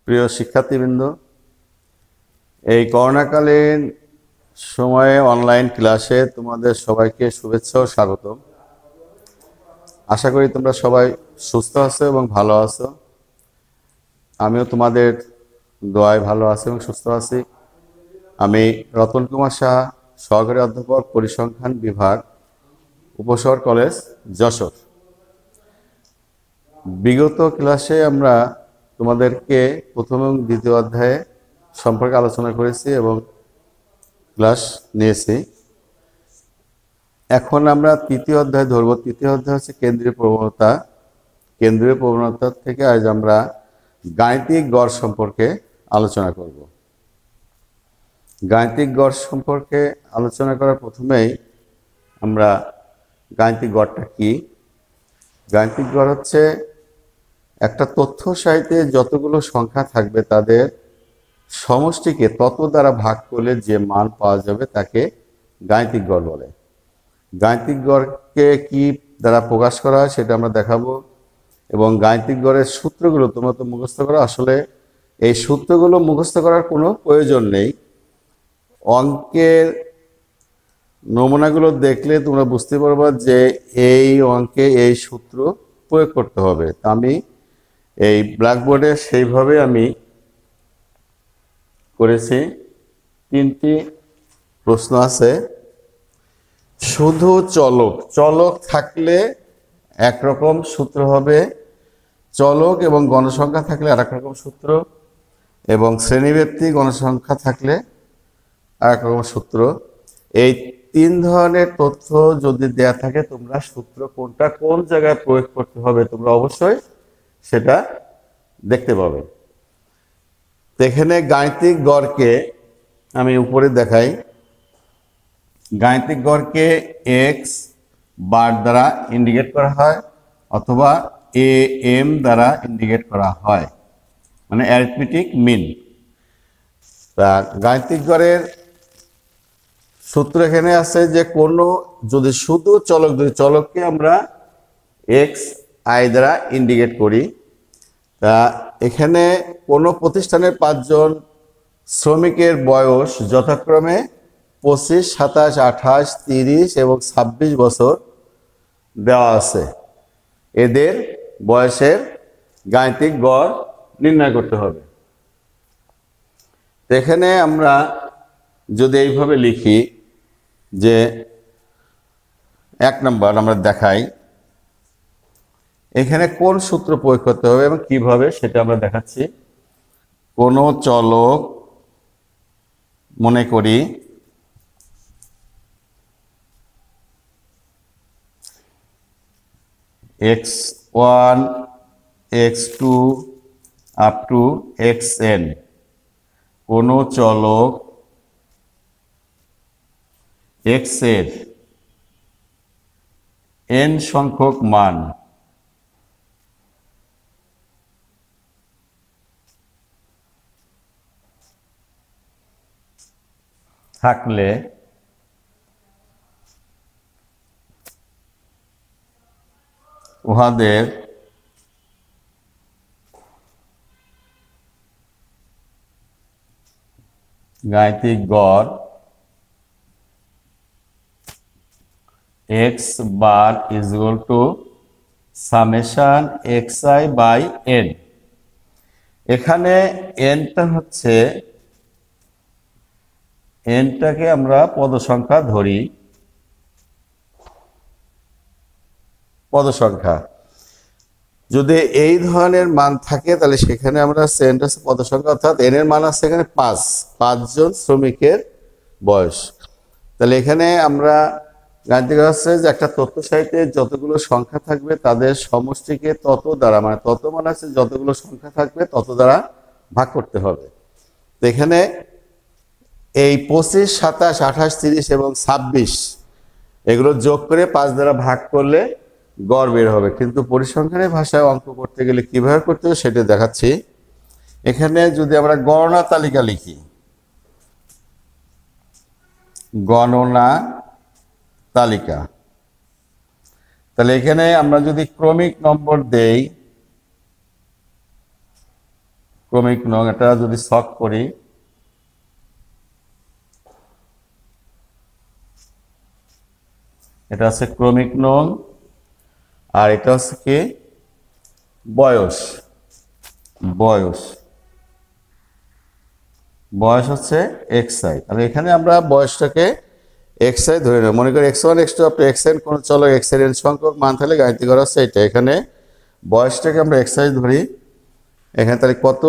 প্রিয় শিক্ষার্থীবৃন্দ, এই করোনাকালীন সময়ে অনলাইন ক্লাসে তোমাদের সবাইকে শুভেচ্ছা ও স্বাগতম। আশা করি তোমরা সবাই সুস্থ আছো এবং ভালো আছো। আমিও তোমাদের দোয়ায় ভালো আছি এবং সুস্থ আছি। আমি রতন কুমার সাহা, সহকারী অধ্যাপক, পরিসংখ্যান বিভাগ, উপশহর কলেজ, যশোর। বিগত ক্লাসে আমরা তোমাদেরকে প্রথম এবং দ্বিতীয় অধ্যায়ে সম্পর্কে আলোচনা করেছি এবং ক্লাস নিয়েছি। এখন আমরা তৃতীয় অধ্যায় ধরব। তৃতীয় অধ্যায় হচ্ছে কেন্দ্রীয় প্রবণতা। কেন্দ্রীয় প্রবণতা থেকে আজ আমরা গাণিতিক গড় সম্পর্কে আলোচনা করব। গাণিতিক গড় সম্পর্কে আলোচনা করার প্রথমেই আমরা গাণিতিক গড়টা কি? গাণিতিক গড় হচ্ছে একটা তথ্য সাহিত্যে যতগুলো সংখ্যা থাকবে তাদের সমষ্টিকে তত দ্বারা ভাগ করলে যে মান পাওয়া যাবে তাকে গাণিতিক গড় বলে। গাণিতিক গড়কে কি দ্বারা প্রকাশ করা হয় সেটা আমরা দেখাবো, এবং গাণিতিক গড়ের সূত্রগুলো তোমরা তো মুখস্থ করো। আসলে এই সূত্রগুলো মুখস্থ করার কোনো প্রয়োজন নেই। অঙ্কের নমুনাগুলো দেখলে তোমরা বুঝতে পারবা যে এই অঙ্কে এই সূত্র প্রয়োগ করতে হবে। তা আমি এই ব্ল্যাকবোর্ডে সেইভাবে আমি করেছি। 3টি প্রশ্ন আছে। শুধু চলক থাকলে একরকম সূত্র হবে, চলক এবং গণসংখ্যা থাকলে আরেক রকম সূত্র, এবং শ্রেণীব্যাপ্তি গণসংখ্যা থাকলে আরেক রকম সূত্র। এই 3 ধরনের তথ্য যদি দেয়া থাকে তোমরা সূত্র কোনটা কোন জায়গায় প্রয়োগ করতে হবে তোমরা অবশ্যই সেটা দেখতে পাবে। এখানে গাণিতিক গড়কে আমি উপরে দেখাই। গাণিতিক গড়কে এক্স বার দ্বারা ইন্ডিকেট করা হয় অথবা AM দ্বারা ইন্ডিকেট করা হয়, মানে অ্যারিথমেটিক মিন। তা গাণিতিক গড়ের সূত্র এখানে আছে যে যদি শুধু চলককে আমরা XI দ্বারা ইন্ডিকেট করি, তা এখানে কোনো প্রতিষ্ঠানের 5 জন শ্রমিকের বয়স যথাক্রমে 25, 27, 28, 30 এবং 26 বছর দেওয়া আছে। এদের বয়সের গাণিতিক গড় নির্ণয় করতে হবে। এখানে আমরা যদি এইভাবে লিখি যে 1 নম্বর আমরা দেখাই এখানে কোন সূত্র প্রয়োগ করতে হবে এবং কিভাবে সেটা আমরা দেখাচ্ছি। কোনো চলক মনে করি x1 x2 up to xn, কোনো চলক x এর n সংখ্যক মান থাকলে উহাদের গাণিতিক গড় x bar is equal to summation xi by n। এখানে nটা হচ্ছে, nটাকে আমরা পদসংখ্যা ধরি। পদসংখ্যা যদি এই ধরনের মান থাকে তাহলে সেখানে আমরা nটা পদসংখ্যা, অর্থাৎ n এর মান আছে এখানে 5 জন শ্রমিকের বয়স। তাহলে এখানে আমরা গাণিতিক হচ্ছে যে একটা তথ্য সাহিত্যে যতগুলো সংখ্যা থাকবে তাদের সমষ্টিকে তত দ্বারা, মানে তত মানে আছে যতগুলো সংখ্যা থাকবে তত দ্বারা ভাগ করতে হবে। তো এখানে এই 25, 27, 28, 30 এবং 26 এগুলো যোগ করে 5 দ্বারা ভাগ করলে গড় বের হবে। কিন্তু পরিসংখ্যানের ভাষায় অঙ্ক করতে গেলে কিভাবে করতে হবে সেটা দেখাচ্ছি। এখানে যদি আমরা গণনা তালিকা লিখি, গণনা তালিকা, তাহলে এখানে আমরা যদি ক্রমিক নম্বর দেই, ক্রমিক নং, এটা যদি শর্ট করি, এটা হচ্ছে ক্রমিক নং, আর এটা হচ্ছে কি বয়স। বয়স বয়স হচ্ছে xi। তাহলে এখানে আমরা বয়সটাকে xi ধরে নেব। মনে করি x1 x2 up to xn কোন চলক x এর n সংখ্যক মান থাকলে গাণিতিক গড় হচ্ছে এটা। এখানে বয়সটাকে আমরা xi ধরি। এখানে তাহলে কত,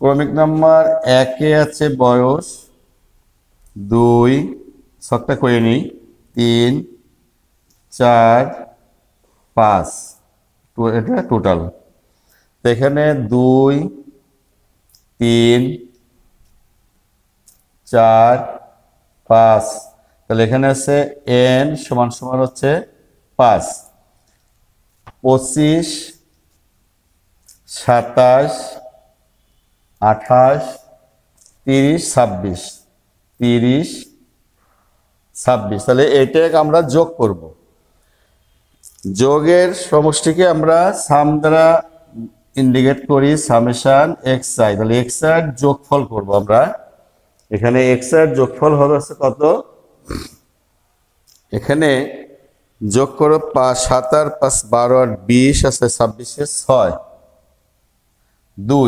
ক্রমিক নাম্বার 1 এ আছে বয়স, 2 ছকটা করে নিই, 3 4 5, এটা টোটাল। তো এখানে 2 3 4 5, তাহলে এখানে আছে n সমান সমান হচ্ছে 5, 25 27 28 30 26, 30 26। তাহলে এইটাকে আমরা যোগ করব। যোগের সমষ্টিকে আমরা সাম দ্বারা ইন্ডিকেট করি, সামেশন xi। তাহলে xi এর যোগফল করব আমরা। এখানে xi এর যোগফল হবে হচ্ছে কত, এখানে যোগ করো 7 আর 5 12 আর 20 আছে 26 6 2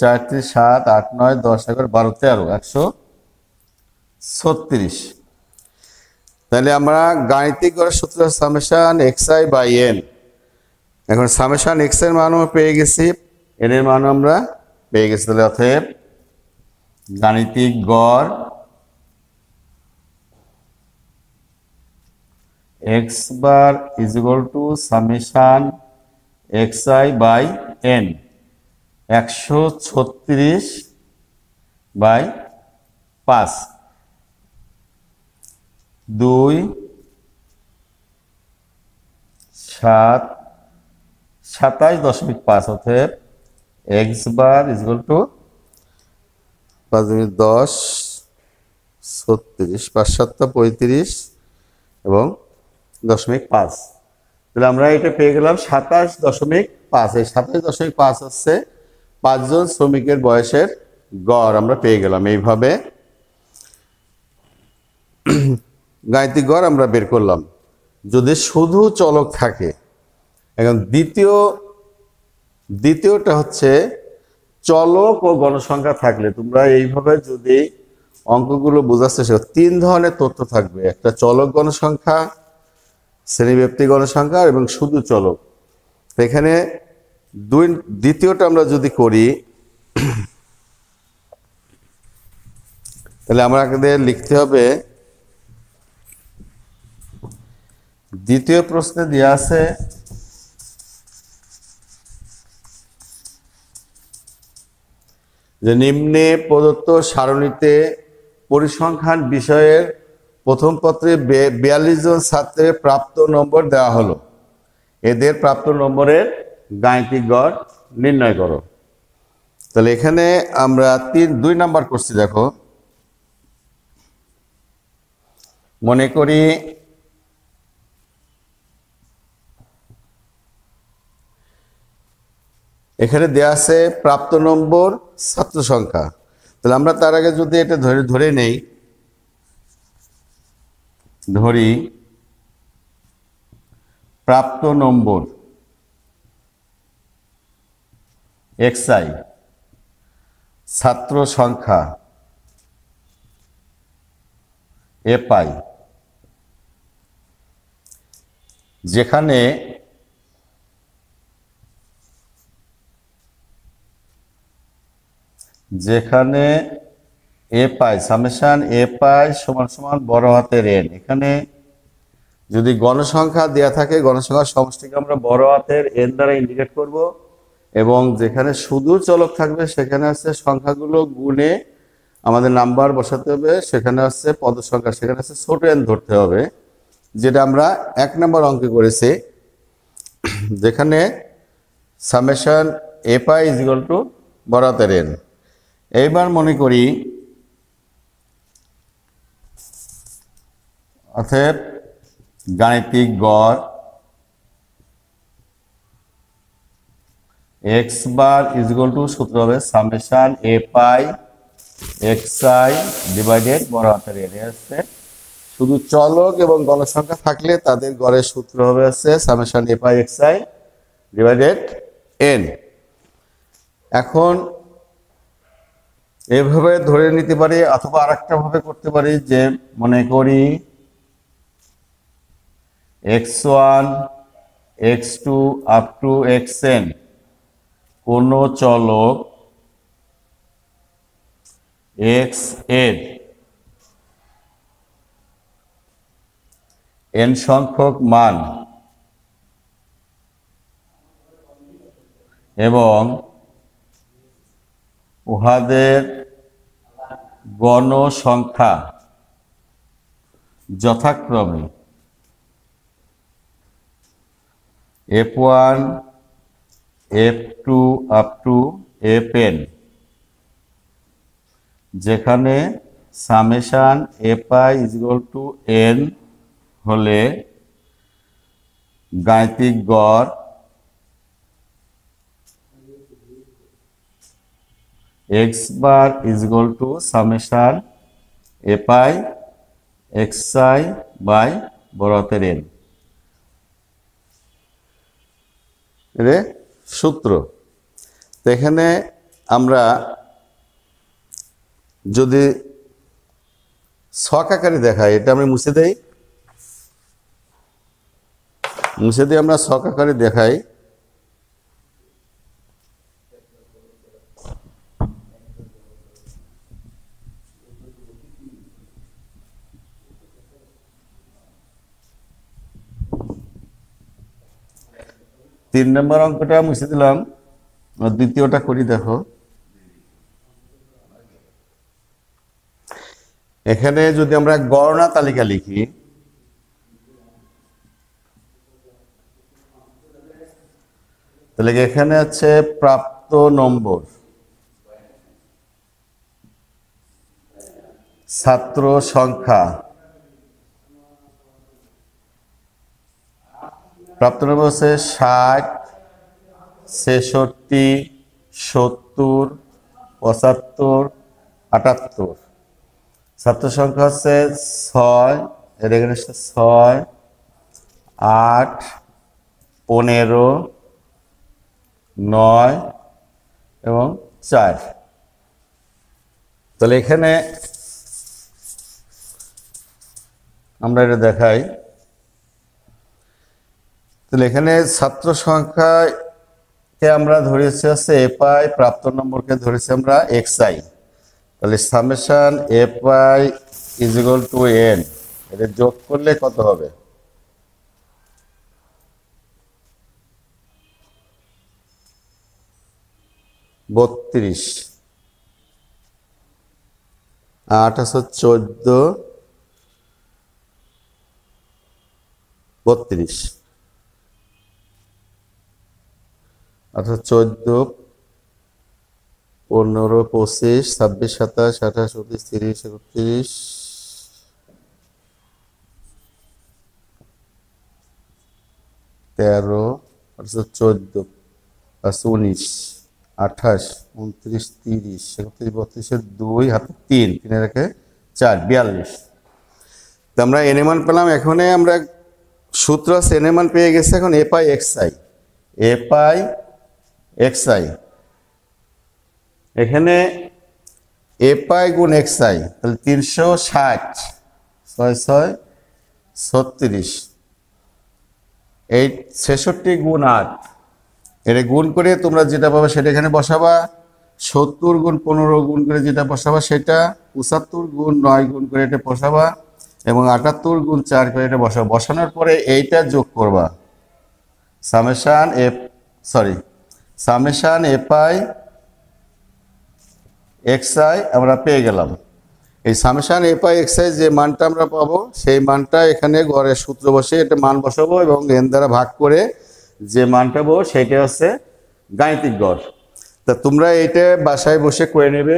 4 3 7 8 9 10 11 12 13 136। তাহলে আমরা গাণিতিক গড়ের সূত্র সামেশন xi বাই n। এখন সামেশন x এর মানও পেয়ে গেছি, n এর মানও আমরা পেয়ে গেছি। তাহলে অতএব গাণিতিক গড় x bar is equal to summation xi by n, 136 by 5, 2 7 27.5। অতএব x bar is equal to 5 10 36, 5 7 35 এবং 0.5। তাহলে আমরা এটা পেয়ে গেলাম 27.5। এই 27.5 হচ্ছে 5 জন শ্রমিকের বয়সের গড় আমরা পেয়ে গেলাম। এইভাবে গাণিতিক গড় আমরা বের করলাম যদি শুধু চলক থাকে। এখন দ্বিতীয়টা হচ্ছে চলক ও গণসংখ্যা থাকলে। তোমরা এইভাবে যদি অঙ্কগুলো বোঝার চেষ্টা করো, 3 ধরনের তথ্য থাকবে, একটা চলক গণসংখ্যা, শ্রেণীব্যাপ্তি গণসংখ্যা এবং শুধু চলক। এখানে দ্বিতীয়টা আমরা যদি করি, তাহলে আমাদের লিখতে হবে, দ্বিতীয় প্রশ্নে দেওয়া আছে যে নিম্নে প্রদত্ত সারণীতে পরিসংখ্যান বিষয়ের প্রথম পত্রে 42 জন ছাত্রের প্রাপ্ত নম্বর দেওয়া হলো, এদের প্রাপ্ত নম্বরের গাণিতিক গড় নির্ণয় করো। তাহলে এখানে আমরা 2 নাম্বার করছি। দেখো, মনে করি এখানে দেয়া আছে প্রাপ্ত নম্বর ছাত্র সংখ্যা। তাহলে আমরা তার আগে যদি এটা ধরে নেই, ধরি প্রাপ্ত নম্বর xi, ছাত্র সংখ্যা a পাই, যেখানে এ পাই, সামেশন এ পাই সমান সমান বড় হাতের n। এখানে যদি গণসংখ্যা দেয়া থাকে, গণসংখ্যার সমষ্টিকে আমরা বড় হাতের n দ্বারা ইন্ডিকেট করব, এবং যেখানে শুধু চলক থাকবে সেখানে হচ্ছে সংখ্যাগুলো গুণে আমাদের নাম্বার বসাতে হবে। সেখানে হচ্ছে পদ সংখ্যা, সেখানে হচ্ছে ছোট n ধরতে হবে, যেটা আমরা 1 নম্বর অঙ্কে করেছি। যেখানে সামেশন এ পাই ইজ ইকুয়াল টু বড় হাতের এন। এইবার মনে করি অতএব গাণিতিক গড় x bar is equal two সূত্র হবে সামেশন এ পাই এক্স আই ডিভাইডেড বড় হাতের এন। হচ্ছে শুধু চলক এবং গণসংখ্যা থাকলে তাদের গড়ের সূত্র হবে হচ্ছে সামেশন এ পাই এক্স আই ডিভাইডেড এন। এখন এভাবে ধরে নিতে পারি, অথবা আরেকটা ভাবে করতে পারি যে মনে করি x1 x2 up to xn কোন চলক x এর n সংখ্যক মান এবং উহাদের গণ সংখ্যা যথাক্রমে f1 f2 up to fn, যেখানে সামেশন এ পাই ইজ ইকুয়াল টু n হলে গাণিতিক গড় x bar is equal to summation এ পাই এক্স আই বাই বড় হাতের এন এর সূত্র। তো এখানে আমরা যদি ছক আকারে দেখাই, এটা আমি মুছে দেই, মুছে দিয়ে আমরা ছক আকারে দেখাই। তিন নম্বর অঙ্কটা মুছে দিলাম, দ্বিতীয়টা করি। দেখো এখানে যদি আমরা গণনা তালিকা লিখি, তাহলে এখানে আছে প্রাপ্ত নম্বর, ছাত্র সংখ্যা, প্রাপ্ত নম্বর হচ্ছে 60 66 70 75 78। ছাত্র সংখ্যা হচ্ছে 6, এর এখানে 6 8 15 9 এবং 4। তাহলে এখানে আমরা এটা দেখাই। তাহলে এখানে ছাত্র সংখ্যাকে আমরা ধরেছি হচ্ছে এ পাই, প্রাপ্ত নম্বরকে ধরেছি আমরা এক্স আই। তাহলে সামেশন এ পাই ইজ ইকুয়াল টু এন, এটা যোগ করলে কত হবে? বত্রিশ, 8 আছে 14 32, অর্থাৎ 14 15 25 26 27 28 29 30 31 13, অর্থাৎ 14 প্লাস 19 28 29 30 31 32 2 হাতে 3 3 রেখে 4 42। তো আমরা এন মান পেলাম। এখন আমরা সূত্র আছে এন মান পেয়ে গেছে। এখন A pi x I, A pi x I, এখানে এ পাই গুণ এক্স আই, তাহলে 360 6 6 36, এই 66 গুণ 8, এটা গুণ করে তোমরা যেটা পাবে সেটা এখানে বসাবা। 70 গুণ 15 গুণ করে যেটা বসাবা সেটা, 75 গুণ 9 গুণ করে এটা বসাবা, এবং 78 গুণ 4 করে এটা বসাবা। বসানোর পরে এইটা যোগ করবা, সামেশন এ পাই এক্স আই আমরা পেয়ে গেলাম। এই সামেশন এ পাই এক্স আই যে মানটা আমরা পাবো, সেই মানটা এখানে গড়ের সূত্র বসে এটা মান বসাবো এবং এন দ্বারা ভাগ করে যে মানটা পাবো সেটা হচ্ছে গাণিতিক গড়। তা তোমরা এটা বাসায় বসে করে নেবে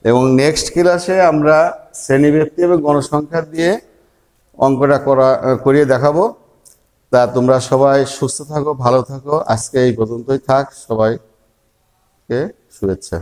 এবং নেক্সট ক্লাসে আমরা শ্রেণীব্যক্তি এবং গণসংখ্যা দিয়ে অঙ্কটা করিয়ে দেখাবো। তা তোমরা সবাই সুস্থ থাকো, ভালো থাকো। আজকে এই পর্যন্তই থাক। সবাইকে শুভেচ্ছা।